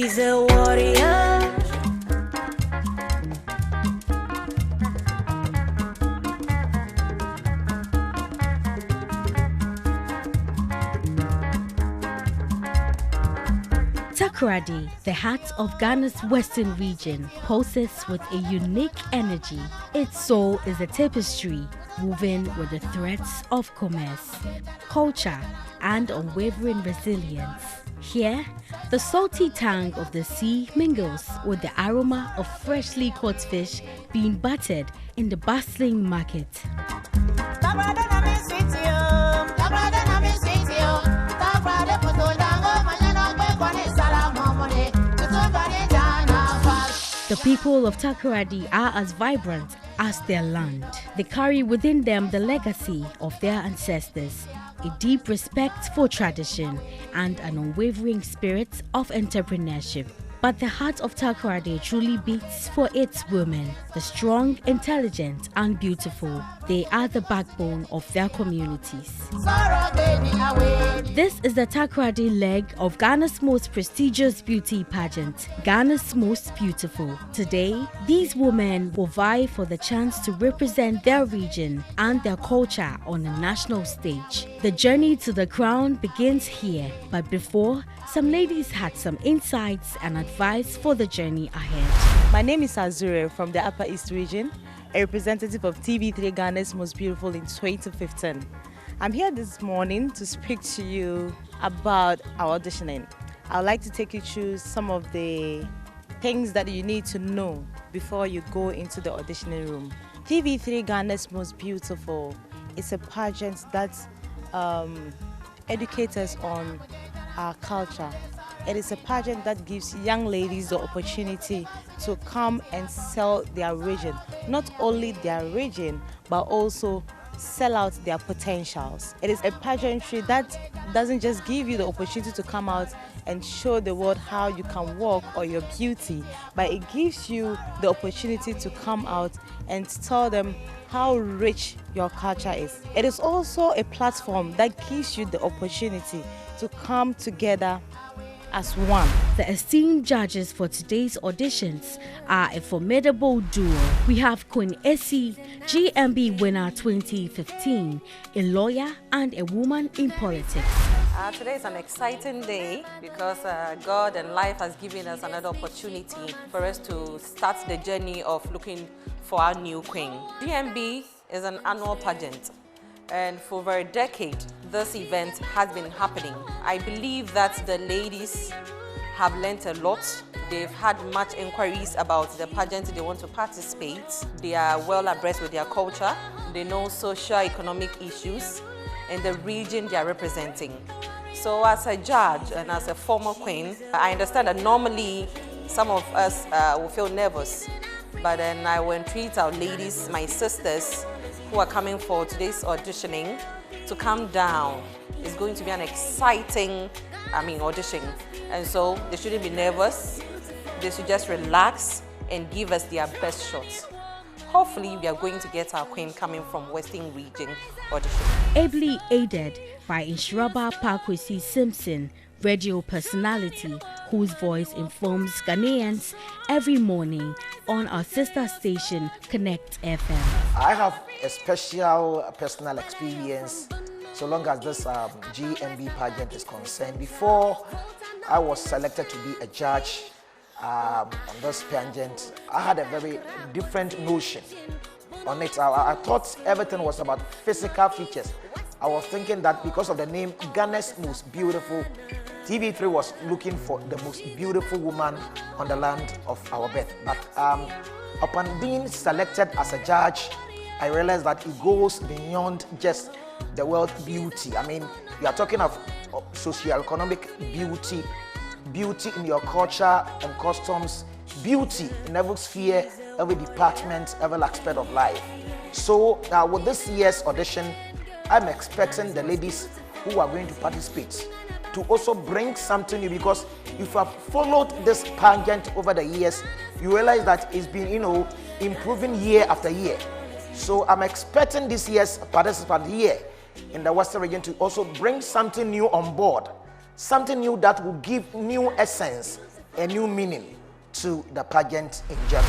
He's a warrior. Takoradi, the heart of Ghana's western region, pulses with a unique energy. Its soul is a tapestry woven with the threads of commerce, culture, and unwavering resilience. Here, the salty tang of the sea mingles with the aroma of freshly caught fish being battered in the bustling market. The people of Takoradi are as vibrant as their land. They carry within them the legacy of their ancestors, a deep respect for tradition, and an unwavering spirit of entrepreneurship. But the heart of Takoradi truly beats for its women, the strong, intelligent, and beautiful. They are the backbone of their communities. This is the Takoradi leg of Ghana's most prestigious beauty pageant, Ghana's Most Beautiful. Today, these women will vie for the chance to represent their region and their culture on a national stage. The journey to the crown begins here, but before, some ladies had some insights and advice for the journey ahead. My name is Azure from the Upper East region, a representative of TV3 Ghana's Most Beautiful in 2015. I'm here this morning to speak to you about our auditioning. I would like to take you through some of the things that you need to know before you go into the auditioning room. TV3 Ghana's Most Beautiful is a pageant that educates us on our culture. It is a pageant that gives young ladies the opportunity to come and sell their region. Not only their region, but also sell out their potentials. It is a pageantry that doesn't just give you the opportunity to come out and show the world how you can walk or your beauty, but it gives you the opportunity to come out and tell them how rich your culture is. It is also a platform that gives you the opportunity to come together as one. The esteemed judges for today's auditions are a formidable duo. We have Queen Essie, GMB winner 2015, a lawyer and a woman in politics. Today is an exciting day because God and life has given us another opportunity for us to start the journey of looking for our new queen. GMB is an annual pageant, and for over a decade this event has been happening. I believe that the ladies have learnt a lot. They've had much inquiries about the pageant they want to participate. They are well abreast with their culture. They know socio-economic issues and the region they are representing. So as a judge and as a former queen, I understand that normally some of us will feel nervous, but then I will entreat our ladies, my sisters, who are coming for today's auditioning, to calm down. It's going to be an exciting, audition. And so they shouldn't be nervous. They should just relax and give us their best shots. Hopefully, we are going to get our queen coming from Western Region audition. Ably aided by Inshiraba Parkwesi Simpson, radio personality whose voice informs Ghanaians every morning on our sister station Connect FM. I have a special personal experience so long as this GMB pageant is concerned. Before I was selected to be a judge on this pageant, I had a very different notion on it. I thought everything was about physical features. I was thinking that because of the name Ghana's Most Beautiful, TV3 was looking for the most beautiful woman on the land of our birth. But upon being selected as a judge, I realized that it goes beyond just the world beauty. I mean, we are talking of socio-economic beauty, beauty in your culture and customs, beauty in every sphere, every department, every aspect of life. So with this year's audition, I'm expecting the ladies who are going to participate to also bring something new, because if you have followed this pageant over the years, you realize that it's been, improving year after year. So I'm expecting this year's participant here in the Western region to also bring something new on board, something new that will give new essence a new meaning to the pageant in general.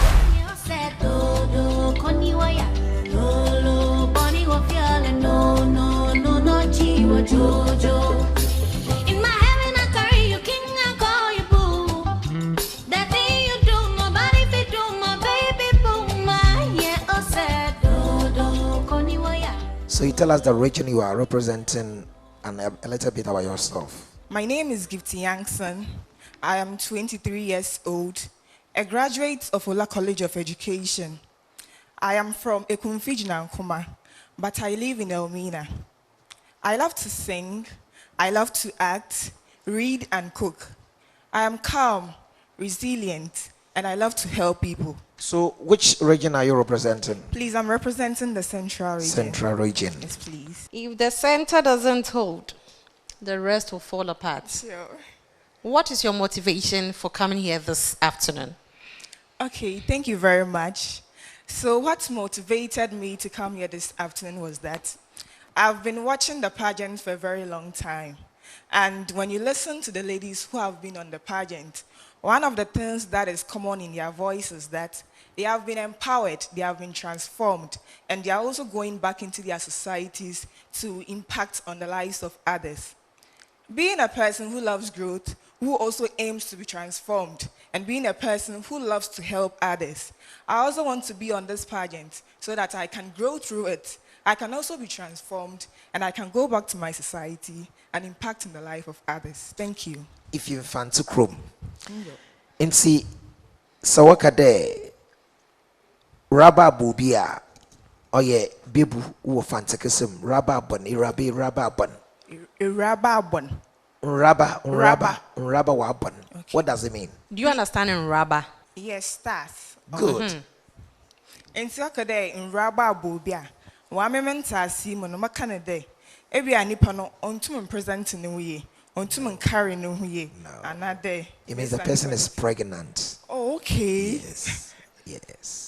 In my heaven, I carry you king, I call you boo. That thing you do, nobody fit do, my baby boo, my yeah, oh said do koniwaya. So you tell us the region you are representing and a little bit about yourself. My name is Gifty Yankson. I am 23 years old, a graduate of Ola College of Education. I am from Ekumfijina Nkuma, but I live in Elmina. I love to sing, I love to act, read and cook. I am calm, resilient, and I love to help people. So which region are you representing? Please, I'm representing the Central region. Central region. Yes, please. If the center doesn't hold, the rest will fall apart. Sure. What is your motivation for coming here this afternoon? Okay, thank you very much. So what motivated me to come here this afternoon was that I've been watching the pageant for a very long time. And when you listen to the ladies who have been on the pageant, one of the things that is common in their voice is that they have been empowered, they have been transformed, and they are also going back into their societies to impact on the lives of others. Being a person who loves growth, who also aims to be transformed, and being a person who loves to help others, I also want to be on this pageant so that I can grow through it. I can also be transformed, and I can go back to my society and impact in the life of others. Thank you. If you fancy chrome. And see, Sawakade, Rabba Bubia, oh yeah, Bibu, who fantakism, Rabba Bun, Irabi, Rabba Bun. Irababon. Rabba Rabba. Wabun. What does it mean? Do you understand in Rabba? Yes, stars. Good. And so in Rabba Bubia, Wamenta see Monomakana day. Every anipano on to present in the way, on to carry no way, another day. It means the person is pregnant. Oh, okay. Yes. Yes.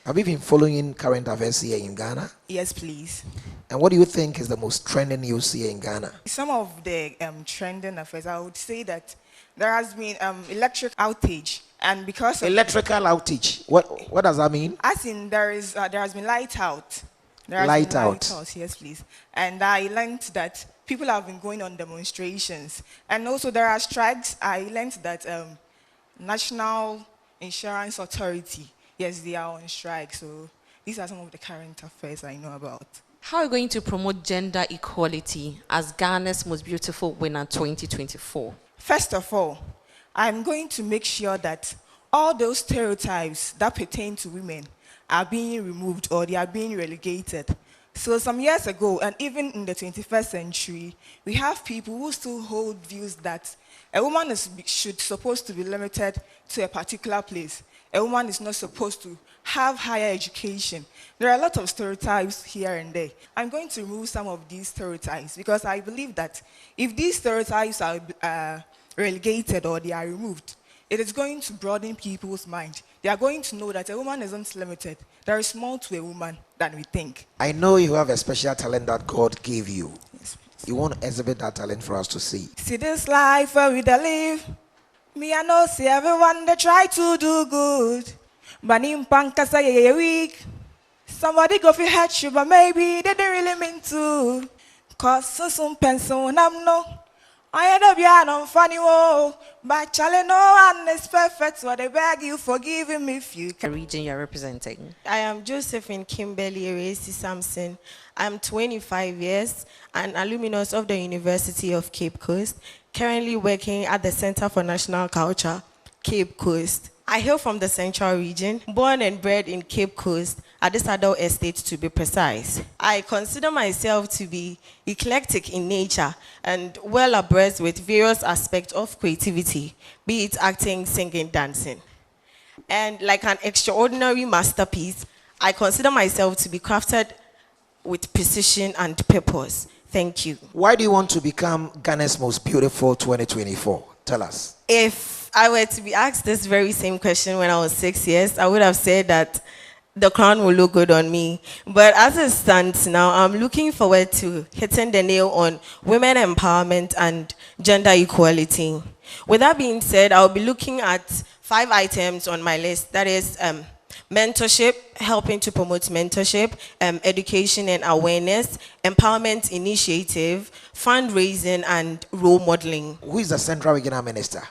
Have you been following current affairs here in Ghana? Yes, please. And what do you think is the most trending news here in Ghana? Some of the trending affairs, I would say that there has been electric outage, and because of Electrical outage. What does that mean? as in there has been light out. There has Light been out. Yes, please. And I learned that people have been going on demonstrations, and also there are strikes. I learned that National Insurance Authority, yes, they are on strike. So these are some of the current affairs I know about. How are you going to promote gender equality as Ghana's most beautiful winner 2024? First of all, I'm going to make sure that all those stereotypes that pertain to women are being removed or they are being relegated. So some years ago, and even in the 21st century, we have people who still hold views that a woman is supposed to be limited to a particular place. A woman is not supposed to have higher education. There are a lot of stereotypes here and there. I'm going to remove some of these stereotypes because I believe that if these stereotypes are relegated or they are removed, it is going to broaden people's mind. They are going to know that a woman isn't limited. There is more to a woman than we think. I know you have a special talent that God gave you. You want to exhibit that talent for us to see. See this life where we da live. Me I know see everyone they try to do good. But in panka say you're weak. Somebody go for hurt you, but maybe they didn't really mean to. Cause some pencil and I'm no. I end up here on funny woe. But Charlie, no one is perfect. So they beg you forgiving me if you The region you're representing. I am Josephine Kimberly Eresi Sampson. I'm 25 years, an alumnus of the University of Cape Coast, currently working at the Center for National Culture, Cape Coast. I hail from the Central region, born and bred in Cape Coast, at the Saddle Estate to be precise. I consider myself to be eclectic in nature and well abreast with various aspects of creativity, be it acting, singing, dancing. And like an extraordinary masterpiece, I consider myself to be crafted with precision and purpose. Thank you. Why do you want to become Ghana's most beautiful 2024? Tell us. If I were to be asked this very same question when I was 6 years, I would have said that the crown will look good on me. But as it stands now, I'm looking forward to hitting the nail on women empowerment and gender equality. With that being said, I'll be looking at 5 items on my list. That is mentorship, helping to promote mentorship, education and awareness, empowerment initiative, fundraising, and role modeling. Who is the Central Regional Minister?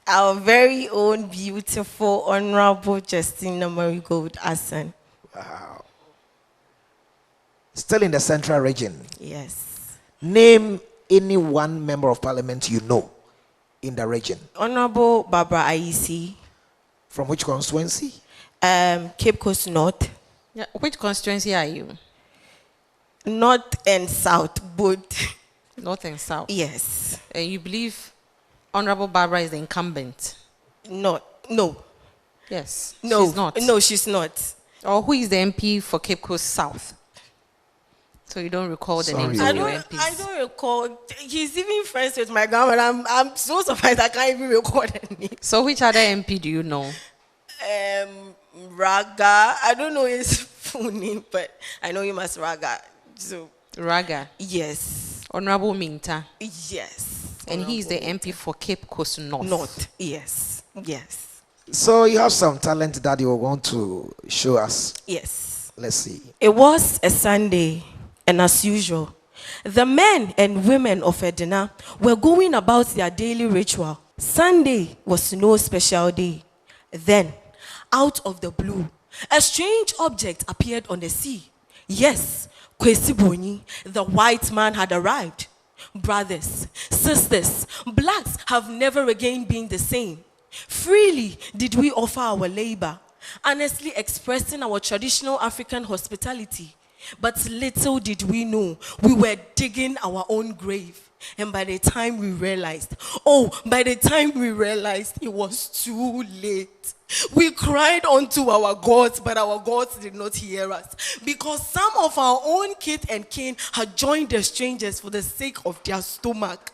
Our very own beautiful, honorable Justina Marigold Asan. Wow. Still in the Central Region. Yes. Name any one member of parliament you know in the region. Honorable Barbara Aisi. From which constituency? Cape Coast North. Yeah, which constituency are you? North and South, both. North and South. Yes. And you believe Honorable Barbara is the incumbent? No. Yes. No. She's not. No, she's not. Or who is the MP for Cape Coast South? So you don't recall the names of your MPs? I don't recall. He's even friends with my grandma. I'm so surprised I can't even recall the name. So which other MP do you know? Raga. I don't know his full name, but I know him as Raga. So Raga. yes. Honorable Minta. Yes. And he is the MP for Cape Coast North. North. Yes. Yes. So you have some talent that you want to show us. Yes. Let's see. It was a Sunday, and as usual, the men and women of Edina were going about their daily ritual. Sunday was no special day. Then, out of the blue, a strange object appeared on the sea. Yes, Kwesi Boni, the white man, had arrived. Brothers, sisters, blacks have never again been the same. Freely did we offer our labor, honestly expressing our traditional African hospitality. But little did we know we were digging our own grave. And by the time we realized, it was too late. We cried unto our gods, but our gods did not hear us. Because some of our own kith and kin had joined the strangers for the sake of their stomach.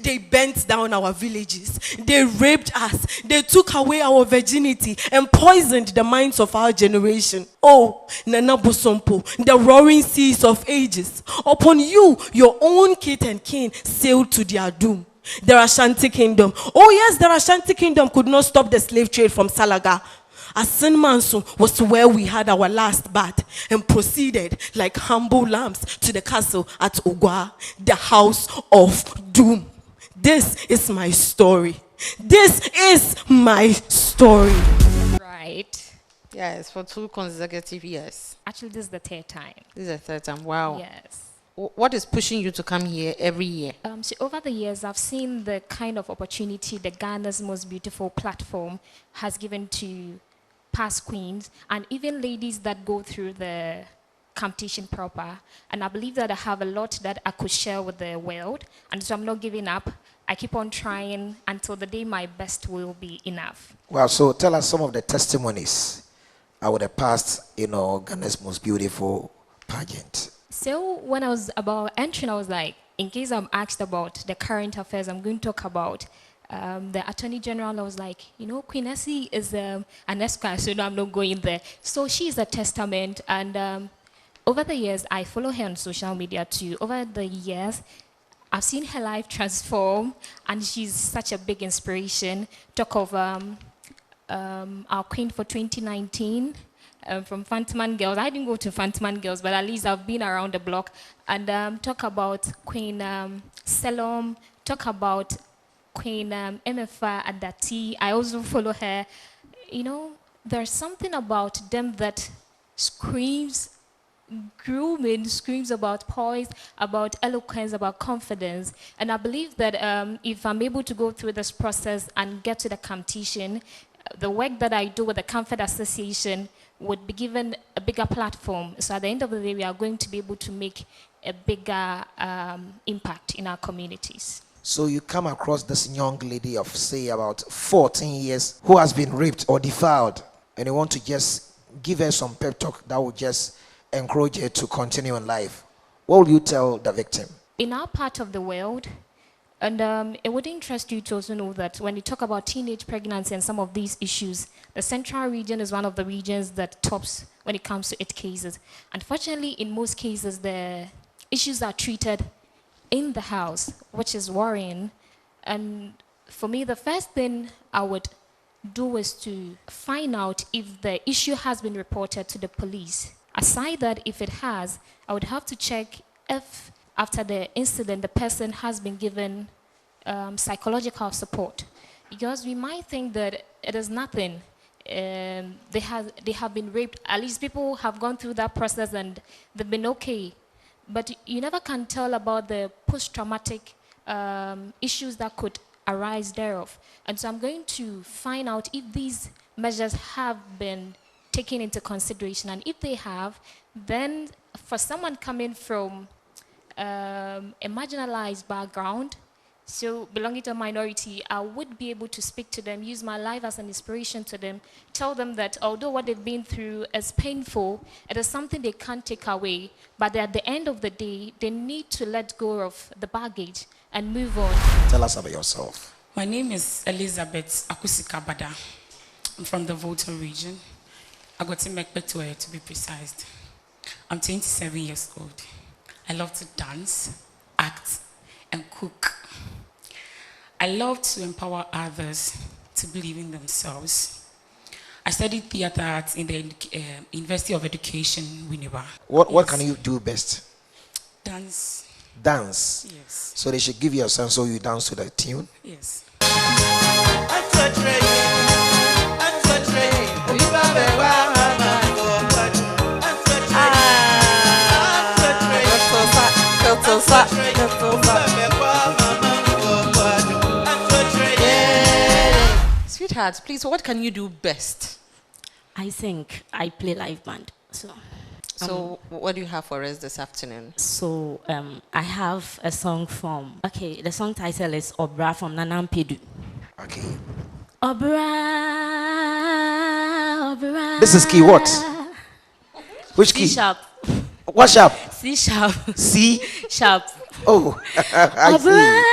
They burnt down our villages. They raped us. They took away our virginity and poisoned the minds of our generation. Oh, Nana Bosompo, the roaring seas of ages. Upon you, your own kith and kin sailed to their doom. The Ashanti Kingdom. Oh yes, the Ashanti Kingdom could not stop the slave trade from Salaga. Asin Manso was where we had our last bath and proceeded like humble lambs to the castle at Ogwa, the house of doom. This is my story. This is my story. Right. Yes, for 2 consecutive years. Actually, this is the third time. This is the third time. Wow. Yes. What is pushing you to come here every year? So over the years, I've seen the kind of opportunity the Ghana's most beautiful platform has given to past queens and even ladies that go through the competition proper. And I believe that I have a lot that I could share with the world. And so I'm not giving up. I keep on trying until the day my best will be enough. Well, so tell us some of the testimonies with the past, Ghana's most beautiful pageant. So when I was about entering, I was like, in case I'm asked about the current affairs, I'm going to talk about the Attorney General. I was like, Queen Essie is an esquire, so no, I'm not going there. So she is a testament. And over the years, I follow her on social media too. Over the years, I've seen her life transform, and she's such a big inspiration. Talk of our queen for 2019. From Fantman Girls. I didn't go to Fantman Girls, but at least I've been around the block. And talk about Queen Selom, talk about Queen MFA Adati. I also follow her. There's something about them that screams grooming, screams about poise, about eloquence, about confidence. And I believe that if I'm able to go through this process and get to the competition, the work that I do with the Comfort Association would be given a bigger platform. So at the end of the day, we are going to be able to make a bigger impact in our communities. So you come across this young lady of, say, about 14 years who has been raped or defiled, and you want to just give her some pep talk that will just encourage her to continue in life. What will you tell the victim? In our part of the world, and it would interest you to also know that when you talk about teenage pregnancy and some of these issues, the central region is one of the regions that tops when it comes to its cases. Unfortunately, in most cases, the issues are treated in the house, which is worrying. And for me, the first thing I would do is to find out if the issue has been reported to the police. Aside that, if it has, I would have to check if after the incident the person has been given psychological support. Because we might think that it is nothing. They have been raped. At least people have gone through that process and they've been okay. But you never can tell about the post-traumatic issues that could arise thereof. And so I'm going to find out if these measures have been taken into consideration. And if they have, then for someone coming from a marginalized background, so belonging to a minority, I would be able to speak to them, use my life as an inspiration to them, tell them that although what they've been through is painful, it is something they can't take away, but at the end of the day, they need to let go of the baggage and move on. Tell us about yourself. My name is Elizabeth Akusikabada. I'm from the Volta region. I got to Mekbetue to be precise. I'm 27 years old. I love to dance, act, and cook. I love to empower others to believe in themselves. I studied theater arts in the University of Education, Winneba. What can you do best? Dance. Dance. Yes. So they should give you a song so you dance to the tune. Yes. Sweetheart, please, what can you do best? I think I play live band. So what do you have for us this afternoon? So I have a song from, the song title is Obra from Nanampedu. Okay. Obra, Obra. This is key what? Which key? C sharp. What sharp? C sharp. C sharp. Oh, I see.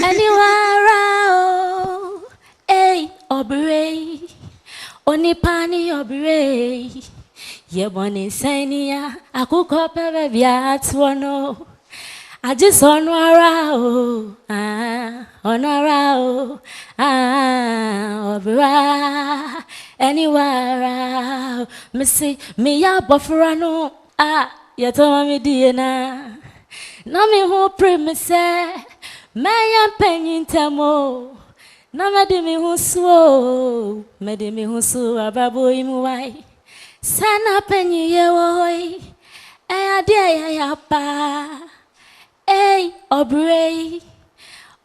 Anywhere, hey, Obra, Onipani Obra. Yeboni senia, akuko pebe biat wono. I just onwara obra, anywhere. Missy, me ya bofrano, yetoma mi diena. Na mi ho premise, me ya penyin temo. Na me de mi ho so, ababo imuwai. Sana penyi yewoi, adia ya pa, obrei,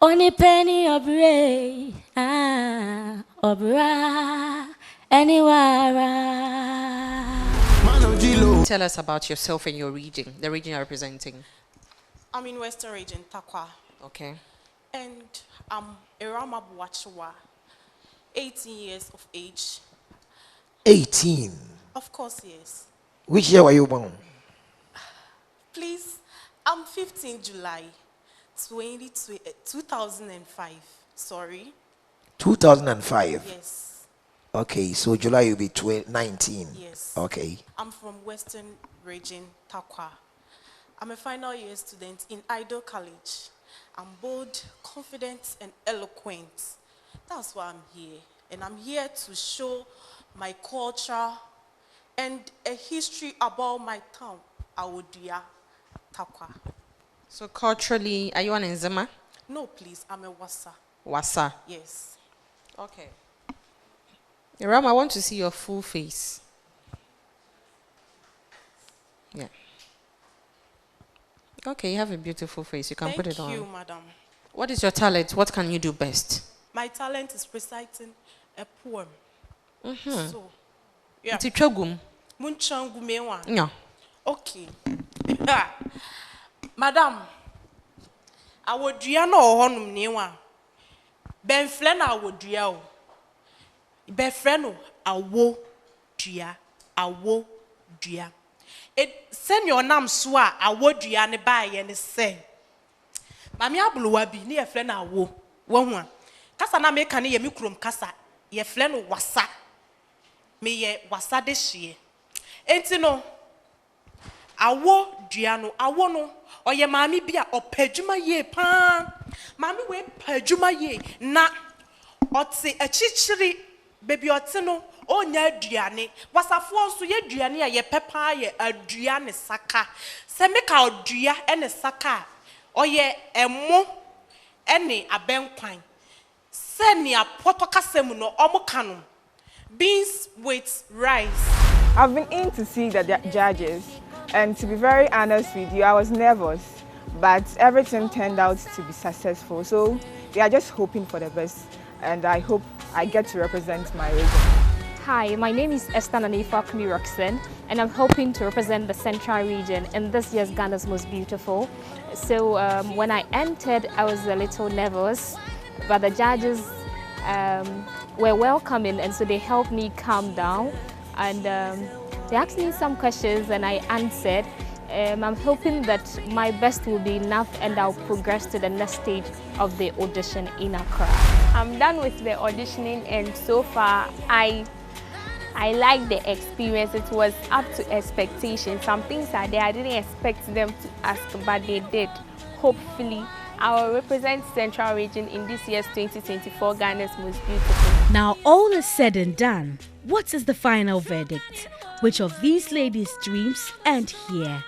oni penny obrei, obra, anywhere. Tell us about yourself and your region, the region you're representing. I'm in Western Region, Takwa. Okay. And I'm Irama Buachwa, 18 years of age. 18. Of course, yes. Which year were you born? Please, I'm 15 July 2005. Sorry. 2005. Yes. Okay, so July you'll be 19. Yes. Okay. I'm from Western Region, Takwa. I'm a final year student in Ido College. I'm bold, confident, and eloquent. That's why I'm here. And I'm here to show my culture and a history about my town, Awodia, Takwa. So culturally, are you an Nzema? No, please, I'm a Wasa. Wasa? Yes. Okay. Ram, I want to see your full face. Yeah. Okay, you have a beautiful face. You can put it on. Thank you, madam. What is your talent? What can you do best? My talent is reciting a poem. So, yeah. It's Chogum. Munchangu mewa. Yeah. Okay. Madam, awodua na ohonum newa. Benfle na awodua o. Befre no awodua, awodua. Send your name so a awodua ne ba ye ne se. Mami abuluwa bi ne ye fle na awo. Wo hu a. Kasa na me kan ye mi krom kasa. Ye fle no wasa. Me ye wasa de hye. Enti no awo dua no awo no oye maami bia opadwuma ye pa maami we padwuma ye na ote achichiri baby ote no onya aduane wasafo nso ye aduane a ye pepa ye aduane saka se meka odua ene saka oye emo ene abenkwan se ni apoto kasem no omuka no beans with rice. I've been in to see the judges, and to be very honest with you, I was nervous, but everything turned out to be successful. So we are just hoping for the best, and I hope I get to represent my region. Hi, my name is Esther Nanifa Kumi-Roxen, and I'm hoping to represent the Central region in this year's Ghana's Most Beautiful. So when I entered, I was a little nervous, but the judges were welcoming, and so they helped me calm down. And they asked me some questions, and I answered. I'm hoping that my best will be enough, and I'll progress to the next stage of the audition in Accra. I'm done with the auditioning, and so far I like the experience. It was up to expectation. Some things are there I didn't expect them to ask, but they did. Hopefully, I will represent Central Region in this year's 2024 Ghana's Most Beautiful. Now all is said and done. What is the final verdict? Which of these ladies' dreams end here?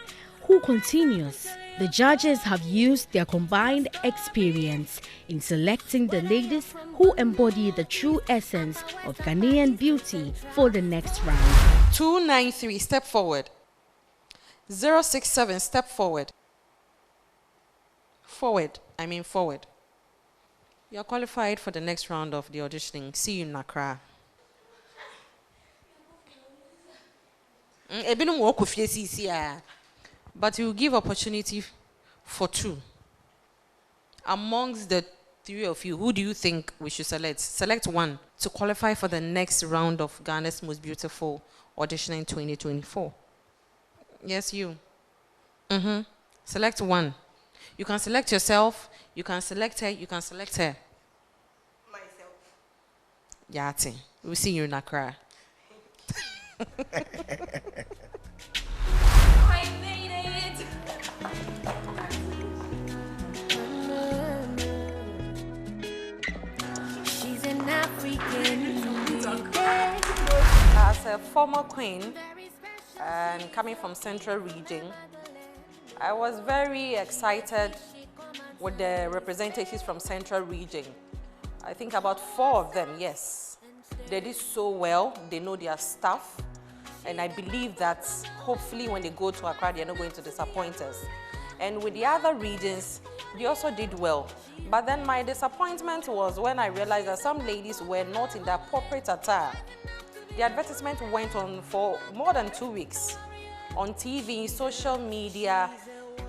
Who continues? The judges have used their combined experience in selecting the ladies who embody the true essence of Ghanaian beauty for the next round. 293, step forward. 067, step forward. Forward. You are qualified for the next round of the auditioning. See you in Accra. But you will give opportunity for two. Amongst the three of you, who do you think we should select? Select one to qualify for the next round of Ghana's Most Beautiful auditioning 2024. Yes, you. Select one. You can select yourself, you can select her, you can select her. Myself. Yati. We'll see you in Accra. I made it. She's an African. As a former queen and coming from Central Region, I was very excited with the representatives from Central Region. I think about 4 of them, yes. They did so well, they know their stuff, and I believe that hopefully when they go to Accra, they're not going to disappoint us. And with the other regions, they also did well. But then my disappointment was when I realized that some ladies were not in the appropriate attire. The advertisement went on for more than 2 weeks. On TV, social media,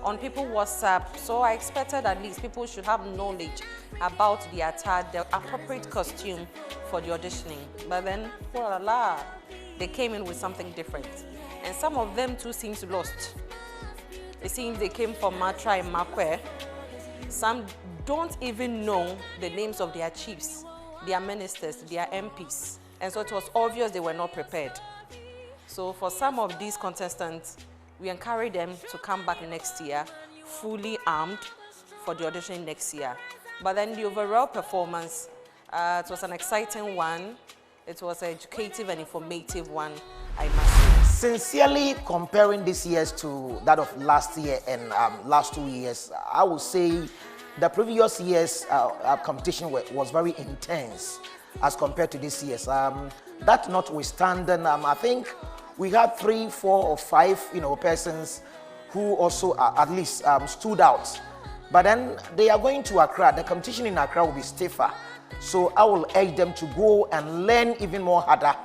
on people's WhatsApp. So I expected at least people should have knowledge about the attire, the appropriate costume for the auditioning. But then, voila, they came in with something different. And some of them too seems lost. It seems they came from Matra and Makwe. Some don't even know the names of their chiefs, their ministers, their MPs. And so it was obvious they were not prepared. So for some of these contestants, we encourage them to come back next year, fully armed for the audition next year. But then the overall performance, it was an exciting one. It was an educative and informative one, I must say. Sincerely comparing this year's to that of last year and last 2 years, I would say the previous year's competition was very intense as compared to this year's. That notwithstanding, I think we had 3, 4, or 5, persons who also at least stood out. But then they are going to Accra. The competition in Accra will be stiffer. So I will urge them to go and learn even more harder.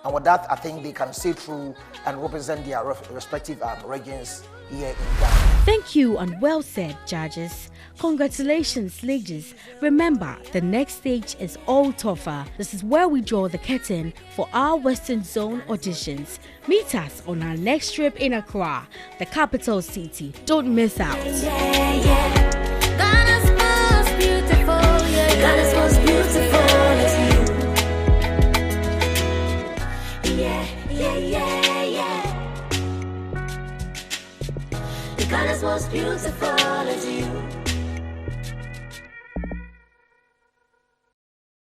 And with that, I think they can stay through and represent their respective regions here in Ghana. Thank you and well said, judges. Congratulations, ladies. Remember, the next stage is all tougher. This is where we draw the curtain for our Western Zone auditions. Meet us on our next trip in Accra, the capital city. Don't miss out.